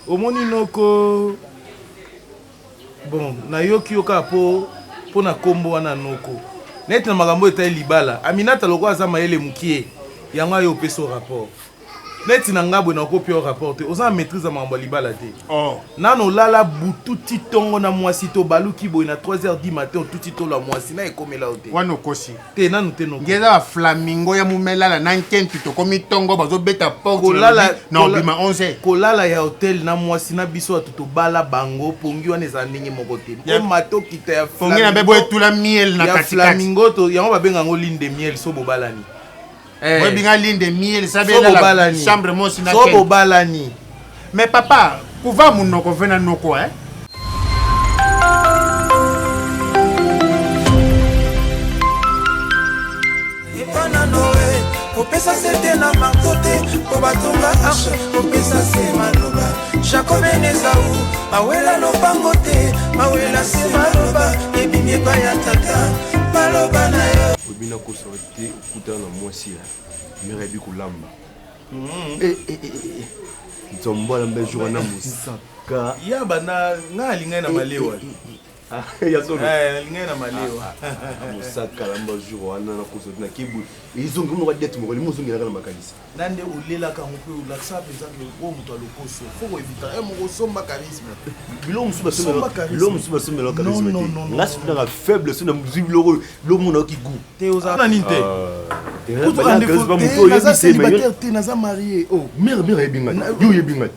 Omoni noko bon na yoki yoka po na kombo wana noko. Net na makambo eta libala. Aminata loko aza mayele mukie. Yango ayo peso rapport. Net na ngabwe na kopio rapport te. Oza maîtrise makambo libala te. Oh. Nano lala butu titongo na mwasi to baluki boy na 3h du matin tout tito la mwasi na ekomela ote. Wano kosi. Te nanu te noko. Ngeza flamingo ya mumelala na nkentu to komi tongo bazo beta porte kolala na obima 11. Kolala ya hotel na mwasi na biso atuto bala bango pongi wana eza ndenge moko te. Ko mato kita ya flamingo. Pongi na bebo etula miel na katikati. Ya flamingo to yango babenga ngo ligne de miel so bobalani. Ouais, bien ligne de miel, ça veut dire la chambre moi c'est so balani. Mais papa, kuva munoko vena noko hein. Ipana noé, opesa c'était na martote, po batonga arche, opesa c'est maloba. Jacob Enezaou, awela no bangote, awela c'est maloba, ebimie ba ya tata, maloba na yo. Obina ko sorti okuta na mwasi ya. Mère bi kulamba. Nzombo la mbejo na musaka. Ya bana nga linga na malewa. Ya so. Linga na malewa. Musaka la mbejo wana na kuso na kibu. Izungu mo wadete mo limu zungu na makanisa. Nande ulela ka mpe ulaksa peza ke o muto alokoso. Foko evita mo somba charisme. Bilo musuba somba. Bilo musuba somba lo charisme. Ngasi na faible so na muzibilo lo mo na ki gu. Te oza na ninte. Naza célibataire, tu n'as pas marié. Oh, mère ebinga. Yo ebinga.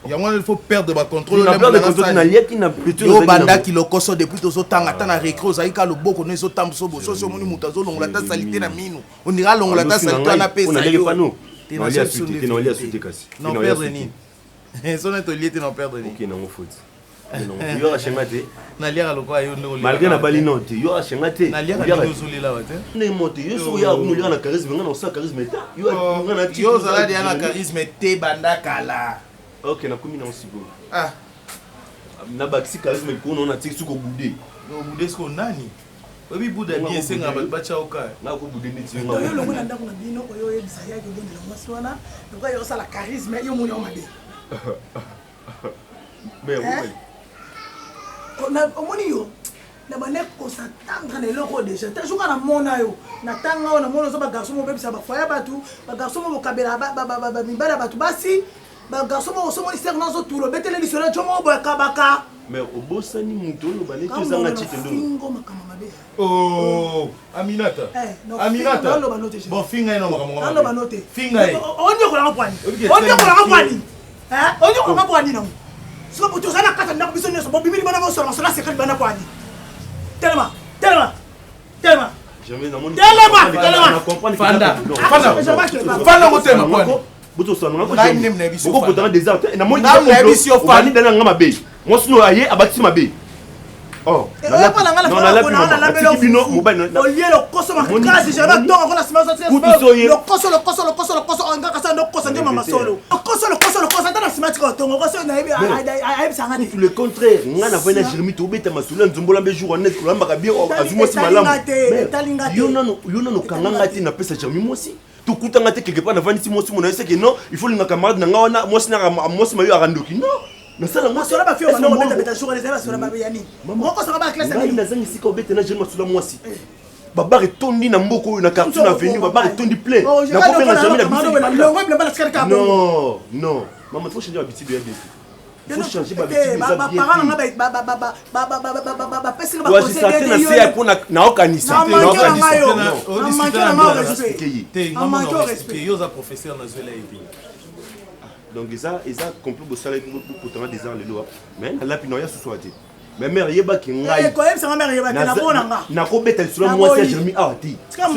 Il faut perdre le contrôle. Il perdre le contrôle na lieki na plutôt. Yo banda ki lokoso depuis to tanga tana recro za ika loboko no zo tamso bo so moni mutazo longola ta salité na mino. On dira longola ta salité na pesa. On a les panneaux. Non, lia suite kasi. Non perdre ni. Son est lié non perdre ni. OK na mo faute. Non, yo achemate. Na liaka lokwa yo ndo. Malgré na bali note, yo achemate. Na liaka yo zulela wate. Ne monte, yo so ya mo liaka na charisme, ngana sa charisme ta. Yo ngana ti. Yo zala dia na charisme te banda kala. OK na komi na osigo. Ah. Na bakisi charisme ko no na ti suko budé. No budé sko nani? Obi buda bien senga bacha oka. Na ko budé ni ti nga. Yo longo na ndako na bino oyo yebisa yake bondela mwasi wana. Ngoka yo sala charisme yo moni o mabe. Mais oui. Omoni yo na bane ko s'attendre na loko déjà ta jour na mona yo na tanga ona mona so ba garçon mo bebisa ba foya batu ba garçon mo kabela ba mibala batu basi ba garçon mo so mo ser na zo tulo betele lisona chomo bo kabaka mais obosani muto lo bane to zanga chitendo fingo makama mabe. Oh Aminata. Aminata. Bon finga ino makama. Ando banote. Finga. Onyo ko la kwani. Onyo ko la kwani. Onyo ko la kwani na. Siko puto sana kata ndako biso nyoso bo bimini bana bo solo sala sekali bana kwani. Telema. Jamais na moni. Telema. Fanda ngotema kwani. Buto so ngako. Na inem na biso. Boko potana des arts. Na moni. Na biso fani dana ngama be. Mo sino aye abati mabe. Oh. Non la bino mobile. Olié le koso ma kasi jamais donc on a le koso anga kasa ndo koso ndio mama solo. Le koso ndana simati ko tongo koso na ibi aibi sanga ni. Tout le contraire, ngana vena Jérémy to beta masula nzombola mbe jour honnête ko lamba bi azumo si malamu. Yo nano kanganga ti na pesa Jérémy mosi. To kutanga te quelque part na vani ti mosi mona ese que non, il faut le camarade na ngana mosi mayo arandoki. Non. Na sala moi solo ba fio ba no beta beta jour les ba solo ba yani. Moko solo ba classe ni. Na zangi sika obeta na Jérémy masula mosi. Baba retondi na mboko na carton avenue baba retondi plein. Na ko benga Jérémy na biso. Non. Maman faut changer l'habitude de bien. Il faut changer l'habitude de bien. Donc ça complot bossala pour tellement des arts le lois mais la pinoya sous soité mais mère yeba ki ngai ko yeba mère yeba na bona nga na ko beta sur moi c'est Jérémy arti non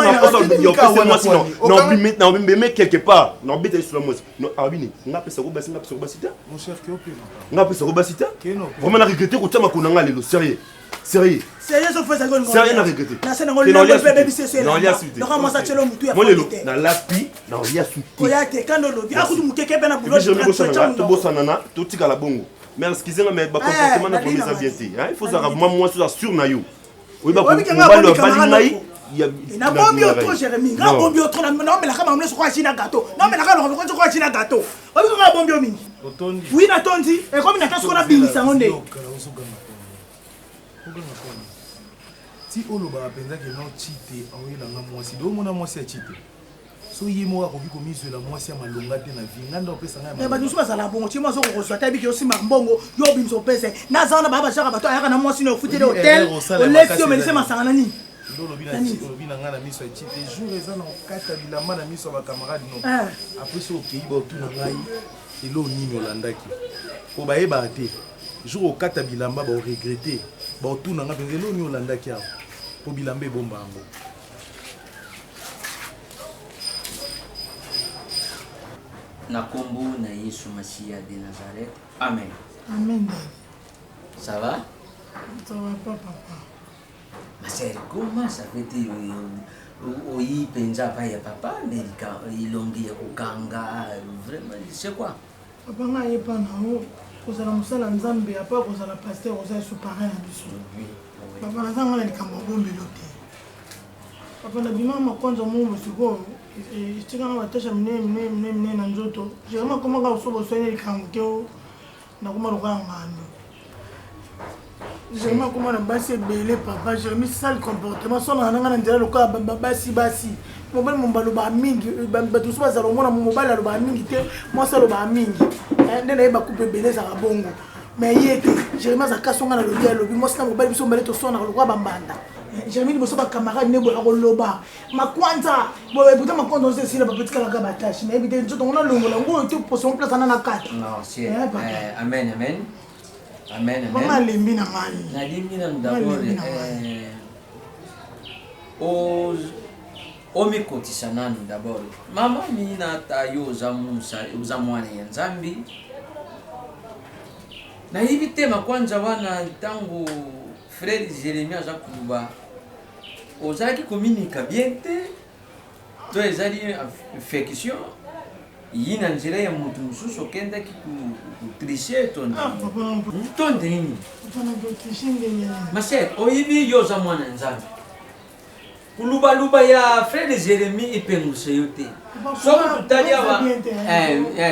mais quelque part non beta sur moi non abini nga pesa ko basita mon cher que opina nga pesa ko basita vraiment na regretter ko tama ko nga lelo sérieux so fait ça gon sérieux na regretter na sena ngol le bébé c'est non ya suite donc moi ça telo mutu ya molelo na lapi na ya suite ko ya te kando lobi akudu mukeke bena bulo to bosana na to tika la bongo mais excusez-moi mais ba comportement na pour ça bien il faut ça moi sur sûr na yo oui ba ko ba lo ba ngai na bombi autre Jérémy na bombi autre non mais la kama mne so kwa china gâteau non mais la kama ko china gâteau obikanga bombi omingi otondi oui natondi ekomi na kasi kona bimisango nde ti olobaka mpenzaki no chite aoyelanga mwasi do omona mwasi ya chite so ye moko akoki komizwela mwasi ya malonga te na vi nganda opesanga bato mosusu bazala bongo ti mwasi okokozwa te ayebiki osimaka mbongo yo obimisa opese naza wana baya bajaka bato ayaka na mwasi na ofuteli hotel olesi omelise masanga na nini olobi na ngai na miso ya chite jour eza na kokata bilamba na miso ya bakamarade no apres so okei baotuna ngai elo nini olandaki po bayebaka te jour okata bilamba baoregrete baotuna ngai mpenza elo nini olandaki awa po bilamba ebomba yango na kombo na Yesu Masia de Nazareth. Amen. Amen. Ça va? Ça va pas, papa. Ma sœur, comment ça fait oui, penza pa ya papa, mais ilongi ya kukanga, vraiment, c'est quoi? Papa nga yepa na o, kozala musala nzambe apa kozala pasteur kozala supara na biso. Papa na zanga na likambo bombelo te. Papa na bima makonzo mungu sikoyo. Istika na watasha mne na nzoto. Jema koma ka usobo soene likambo keo na kuma lokanga ngando. Jema koma na basi ebele papa, Jérémie sale comportement sona nanga na ndela loka basi. Mobali mombalo ba mingi, bato so bazalo mona mobali alo ba mingi te, moi salo ba mingi. Ndena yeba coupe ebele za bongo. Mais yeke, Jérémie za kasonga na lobi alobi, moi sala mobali biso mbele to sona lokwa bambanda. Jérémie boso ba camarade ne bo akoloba. Makwanza, bo ebuta makonzo nse sila ba petit kala ka batache, mais ebite nzoto ngona longola ngo to poso place na 4. Non, c'est amen. Mama lembi na ngai. Na limbi na d'abord omekotisa nani d'abord. Mama mina tayo uzamwana ya Nzambi. Na hivi tema kwanza wana tangu frère Jérémie aza kuba ozaki communique bien te to ezali affection yina nzira ya mutu mususu kenda ki tricher tonde tonde nini maset oyibi yoza mwana Nzambe kuluba ya frère Jérémie ipenguse yote soko tutali aba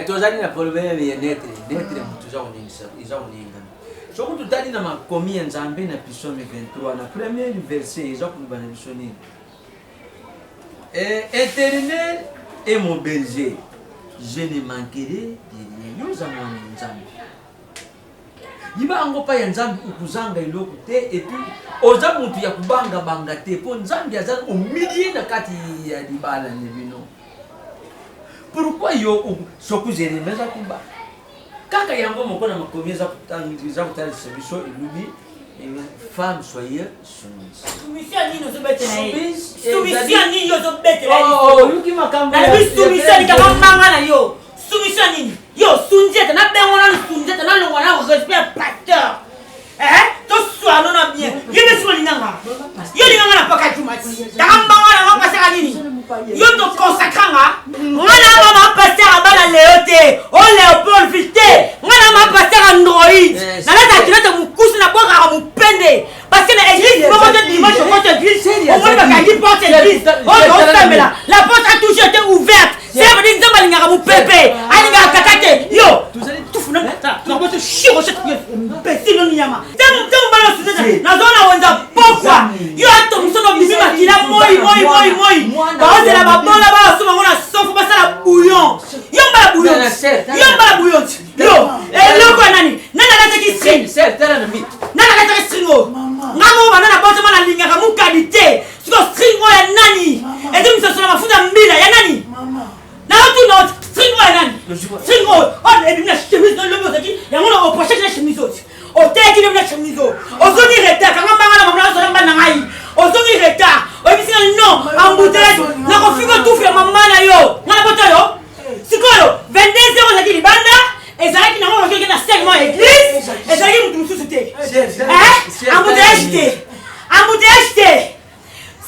tozali na problème ya netre mutu za uninga soko tutali na makomi ya Nzambe na Psaume 23 na premier verset eza kuluba na biso nini Éternel est mon berger, je ne manquerai de rien. Yoza mwana Nzambe. Yiba ango pa ya Nzambe ukuzanga iloko te et puis oza mutu ya kubanga banga te po Nzambe azali omili na kati ya libala ne bino. Pourquoi yo soku Jérémie za kuba? Kaka yango moko na makomi za kutali biso ilubi femme soyez soumise. Soumission ni nous bête na. Soumission ni yo zo bête na. Oh, yuki makamba. Na bi soumission ni kama manga na yo. Soumission ni. Yo sunjeta na bengo na sunjeta na longo na respect pasteur. To soa no na bien. Yebe so linanga. Yo linanga na paka jumati. Damba na mapasa nini? Yo to consacranga. Ngana mama pasteur abala leote. O Léopold Vité. Ngana mama pasteur Android. Na la kilata mukusi na boka mupende. Parce que l'église, dimanche, on va gagner porte l'église. La porte a toujours été ouverte. C'est vrai que nous allons faire mon pépé. Allez, kakate. Yo, tout fou, non? Tu vas te chier au chef. Imbécile, non, Niama. T'as mon balance. Dans zone on a pourquoi? Yo, attends, nous sommes obligés de dire moi. Bah, c'est la babon là-bas, on a sauf pas ça la bouillon. Yo, la bouillon. Yo, et le quoi, nani? Nana, qui string. C'est la vie. Nana, qui string. Ngamo banana bote mana lingaka mu qualité. Siko string ya nani? Et tu me sens la mafuta mbila ya nani? Na tu no string ya nani? String on et bimna chemise dans le mot qui ya mona au prochain chemise oti. O te ki bimna chemise o. O zoni retard kanga banga na mama so mbana ngai. O zoni retard. O bisi non embouteillage na ko figo tout fait mama na yo. Na bote yo. Siko yo 22 za ki libanda. Ezalaki na mama qui na segment église. Ezalaki mutu mususu te. Embouteillage.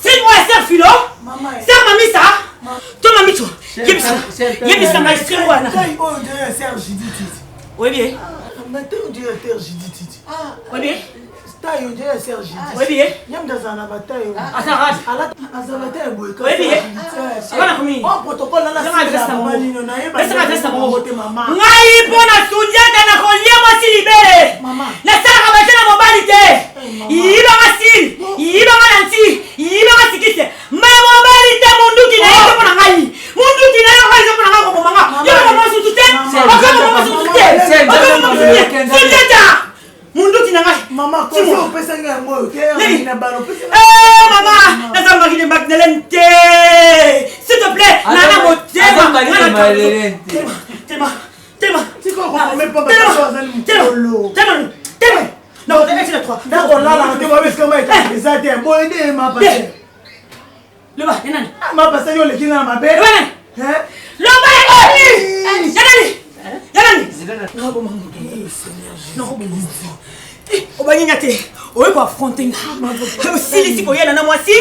C'est moi c'est philo. C'est mamie ça. Toi mamie toi. Yebisa ma string wana. On dirait Serge dit. Oui bien. Maintenant on dirait Serge dit. Oui bien. taille on dirait Serge. Oui bien. Nyam dans na bataille. Asaraj. Azabata boy. Oui bien. Abana komi. En protocole là Zama adresse na maman. Laisse-moi adresse na bongo. Maman. Ngai pona sundiata na kolia mwasi libere. Maman. Na sala kabate na mobali te. Yiba masil. Yiba mananti. Yiba masikise. Ma mobali te munduki na yeso pona ngai. Munduki na yeso pona ngai ko mama. Yo mama sutute. Okama mama sutute. Okama mama sutute. Sundiata. Munduki na ngai. Maman ko so pesa ngai mo ke na balo pesa. Maman, nazamba kile Magdalene. S'il te plaît, nana motema. Tema. Tiko ko même pas Tema. Non, c'est les trois. D'accord là tu vois comment il est ça t'es bon aider ma passé. Le bas, nani. Ma passé yo le kina ma belle. Hein? Le bas, Yanani. Non, obanyinga te oyo ko affronter nga osili koyena na mwasi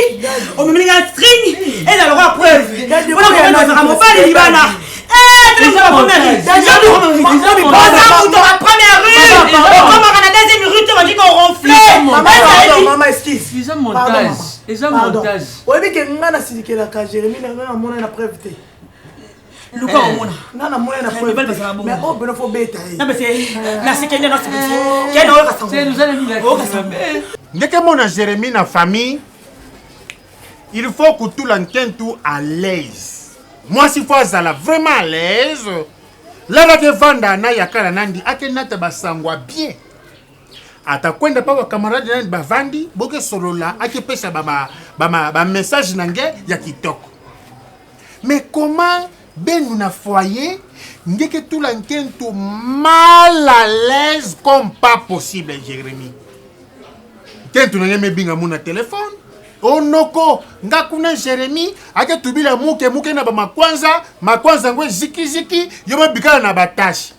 omemelinga string ezalaka preuve wana mobali libana première rue okomaka na deuxième rue te bandi koronfle mama excuse eza montage oyebi ke nga nasilikelaka Jérémie na mona na preuve te luka omona nana mona na preuve mais oh beno faut beta na bese na sekende na sekende kena oyo kasango ndeke mona Jérémie na famille il faut que tout l'antenne tout à l'aise moi si faut azala vraiment à l'aise là ke vanda na yakala nandi akenata basangwa bien atakwenda pa camarade nandi bavandi boke solola akepesa ba message nange ya kitoko mais comment ben na foyer ndeke tout l'antenne tout mal à l'aise comme pas possible Jérémie kentu na yeme binga muna téléphone onoko ngakuna Jérémie ake tubila muke na ba makwanza ngwe ziki yoba bikala na batashi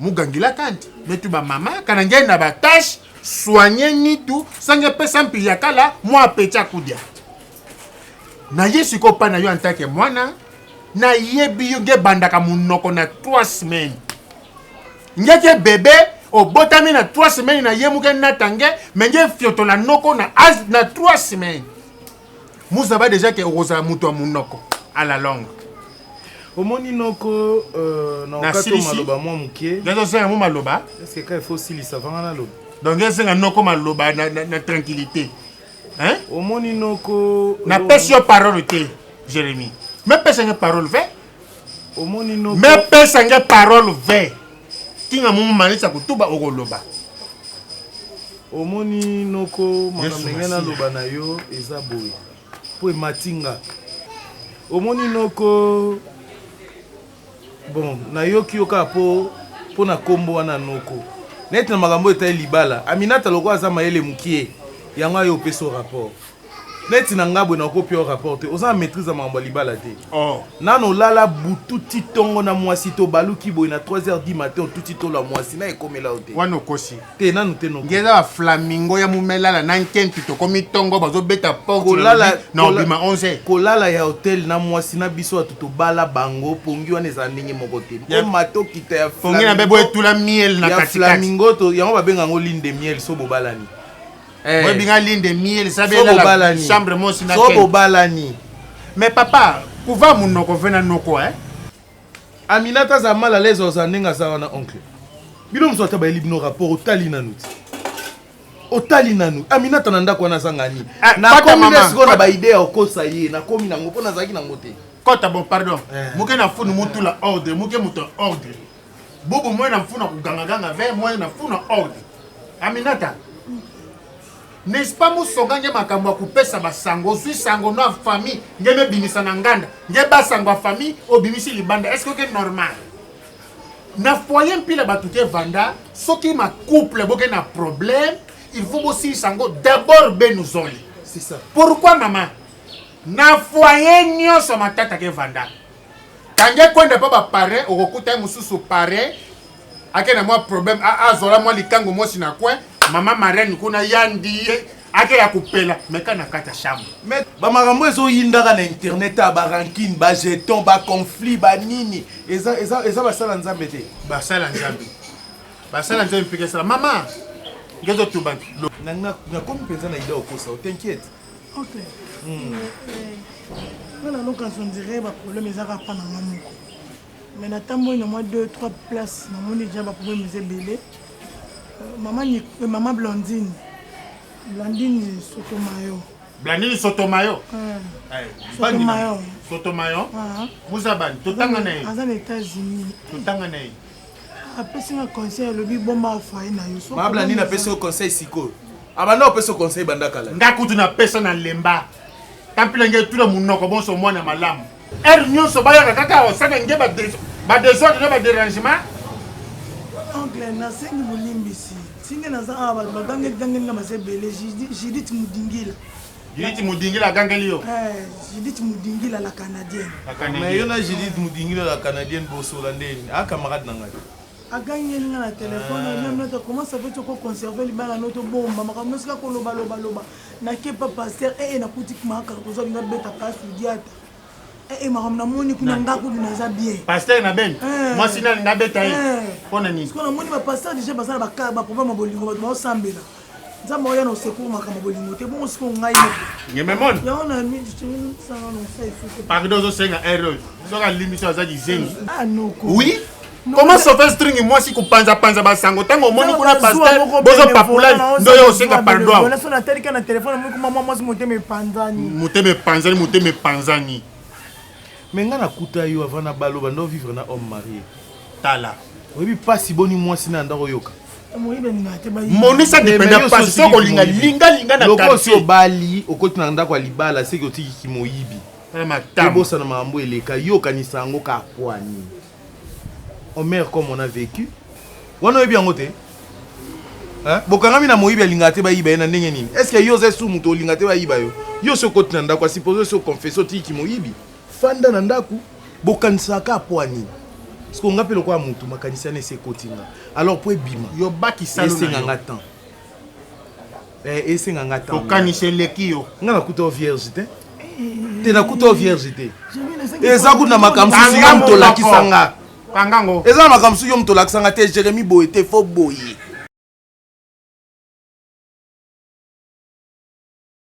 mugangila kanti metu ba mama kana ngai na batashi soigner nitu sange pesa mpi yakala moi pecha kudia na yesu ko pa na yo antake mwana na yebi yo nge bandaka munoko na 3 semaines ngeke bébé o botami na 3 semaines na yemuke natange menge fioto la noko na 3 semaines muzaba déjà que oza muto a munoko à la longue omoni noko na okato maloba mwa mukie ngezo senga mu maloba est-ce que il faut silisa vanga na loba donc ngezo senga noko maloba na tranquillité hein omoni noko na pesi yo parole te Jérémie me pesa nge parole ve omoni noko me pesa nge parole ve kinga mumu manisa kutuba okoloba omoni noko makamenge na loba na yo eza boye po ematinga omoni noko bon nayoki yo kaka po na kombo wana noko neti na makambo etali libala Aminata loko aza mayele mukie yango ayo opesa rapport neti na ngabwe na okopi yo rapport te oza maîtrise ya makambo ya libala te nano olala butu ti tongo na mwasi to baluki boye na 3h du matin otuti tolo ya mwasi na ekomela yo te wana okosi te nanu te noko ngeza ba flamingo ya mumelala na nkenti tokomi tongo bazobeta porte na obima 11 kolala ya hotel na mwasi na biso atu tobala bango pongi wana eza ndenge moko te omato kita ya pongi na bebo etula miel na katikati flamingo to yango babenga yango linde de miel so bobalani ouais binga linde de miel ça bien la chambre moi si na so bobalani mais papa kuva munoko vena noko hein Aminata za mal à l'aise aux andenga za wana oncle bino msota ba libino rapport otali nanu Aminata nanda kwa na zangani na komi nesko na ba idée okosa ye na komi nango pona zaki nango te kota bon pardon muke na funu mutula ordre muke muto ordre bubu moi na funa kuganga ve moi na funa ordre Aminata n'est-ce pas musonga nge makambo ya kupesa basango zwi sango na famille nge mebimisa na nganda nge basango ya famille obimisi libanda est-ce que c'est normal na foyer mpila bato ke vanda soki ma couple boke na problème il faut aussi sango d'abord benuzoli c'est ça pourquoi maman na foyer nyonso matata ke vanda tange kwenda pa ba parrain okokuta mususu parrain akena mwa problème azola mwa likango mosi na kwe mama marraine kuna yandi ake ya kupela meka na kata chambre mais ba makambo ezo yindaka na internet ba ranking ba jeton ba conflit ba nini eza basala nzambe te basala nzambe pike sala mama ngezo tubantu nakomi mpenza na ida okosa t'inquiète. Ok. Nga na location dirait baproblème ezaka pa na nga moko. Mais natamboyi na mwa 2-3 places namoni déjà baproblème eza ebele. Maman Blandine Sotomayo. Blandine Sotomayo. Sotomayo. Sotomayo. Muzabani totanga na ye. Aza na États-Unis. Totanga na ye. Apesi nga conseil lobi bomba afaye na yo. Maman Blandine apesi conseil siko. Abanda opesi conseil banda kala. Ngakutu na pesa na lemba. Tampila nge tula munoko bonso mwana malamu. Nyonso bayaka kaka osaka nge ba désordre na ba dérangement. Oncle nasengi bolimbisi. Singe naza aba bagangeli nga masebele Judith Mudingila. Judith Mudingila gangeli yo. Judith Mudingila la canadienne. Mais yo na Judith Mudingila la canadienne bosola ndeni. A camarade na ngai. Agangeli nga na téléphone na même note comment ça fait ko conserver libala noto bomba makambo sika ko loba. Na ke pa pasteur na kutik maka ko zo nga beta place diata. Makambo na moni kuna ngaku dinaza bien. Pasteur na ben. Moi sina nga beta ye. Pona nini? Parce que na moni ba pasteur déjà basala ba problème bolingo ba sambela. Nzambe oya na secours makambo bolingo te bon siko ngai ne. Ngememon. Ya on a mis ça non ça il faut. Pardon zo senga erreur. Zo ka limite za dizengi. Ah non. Oui. Comment ça fait string moi si ko panza basango tango moni kuna pasteur bozo papula ndoyo senga pardon. On a son atelier na téléphone moi si moteme panzani. Mais nga nakuta yo avant na baloba ndo vivre na homme marié. Tala. Oui pas si boni moi sina ndako yoka. Moni ça dépend pas si ko linga na loko so bali okoti na ndako libala seki otiki kimoyibi. Bosa na mambo eleka yoka ni sango ka kwani. On meurt comme on a vécu. Wana yebi yango te. Hein? Bokangami na moyibi alingate ba yiba na ndenge nini? Est-ce que yo zesu muto lingate ba yiba yo? Yo so koti na ndako supposé so confesser otiki moyibi. Fanda na ndako bokanisaka poani. Parce qu'on appelle quoi mutu makanisa ne se kotinga. Alors pour bima. Yo baki salo na ngatan. Ese ngatan. Bokanise leki yo. Nga kuto vierge te. Te na kuto vierge te. Eza kuna makamsu yo mto lakisanga. Kangango. Eza makamsu yo mto lakisanga te Jérémy Boye te fo boye.